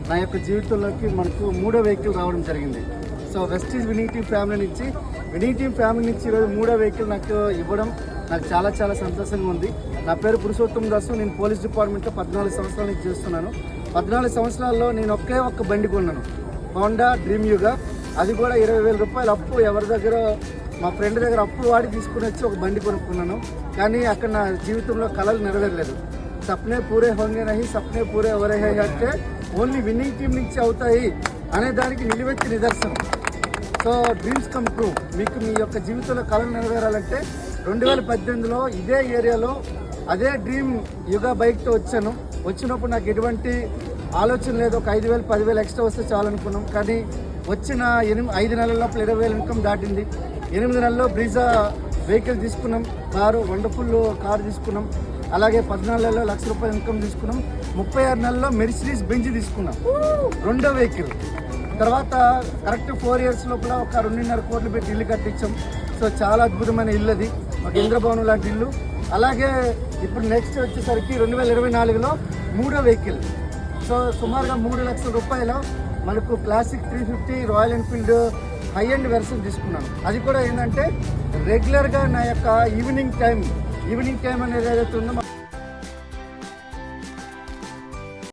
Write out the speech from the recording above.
నా యొక్క జీవితంలోకి మనకు మూడో వెహికల్ రావడం జరిగింది. So Vestige winning team family నుంచి ఈరోజు మూడో వెహికల్ నాకు ఇవ్వడం నాకు చాలా చాలా సంతోషంగా ఉంది. నా పేరు పురుషోత్తం దాసు. నేను పోలీస్ డిపార్ట్మెంట్లో 14 సంవత్సరాల నుంచి చేస్తున్నాను. 14 సంవత్సరాల్లో నేను ఒక్క బండి కొన్నాను, హోండా డ్రీమ్ యుగా. అది కూడా 20,000 రూపాయలు అప్పు, ఎవరి దగ్గర మా ఫ్రెండ్ దగ్గర అప్పు వాడి తీసుకుని వచ్చి ఒక బండి కొనుక్కున్నాను. కానీ అక్కడ నా జీవితంలో కళలు నెరవేరలేదు. సప్నే పూరే హోంగే నహీ సప్నే పూరే ఎవరే హై అంటే ఓన్లీ విన్నింగ్ టీం నుంచి అవుతాయి అనే దానికి నిలువెత్తి నిదర్శనం. So dreams come true. మీకు మీ యొక్క జీవితంలో కళలు నెరవేరాలంటే 2018లో ఇదే ఏరియాలో అదే డ్రీమ్ యుగా బైక్తో వచ్చాను. వచ్చినప్పుడు నాకు ఎటువంటి ఆలోచన లేదు. ఒక 5,000 10,000 ఎక్స్ట్రా వస్తే చాలనుకున్నాం. కానీ వచ్చిన 5 నెలల లోపల 20,000 ఇన్కమ్ దాటింది. 8 నెలల్లో బ్రీజా వెహికల్ తీసుకున్నాం, కారు, వండర్ఫుల్ కారు తీసుకున్నాం. అలాగే 14 నెలల్లో ₹1,00,000 ఇన్కమ్ తీసుకున్నాం. 36 నెలల్లో మెర్సిడీస్ బెంజ్ తీసుకున్నాం, రెండో వెహికల్. తర్వాత కరెక్ట్ 4 ఇయర్స్ లోపల ఒక 2.5 కోట్లు పెట్టి ఇల్లు కట్టించాం. సో చాలా అద్భుతమైన ఇల్లు అది, ఒక ఇంద్రభవనం లాంటి ఇల్లు. అలాగే ఇప్పుడు నెక్స్ట్ వచ్చేసరికి 2024లో మూడో వెహికల్. సో సుమారుగా ₹3,00,000 మనకు classic 350 royal Enfield high and version తీసుకున్నాను. అది కూడా ఏంటంటే రెగ్యులర్గా నా యొక్క ఈవినింగ్ టైం అనేది ఏదైతే ఉందో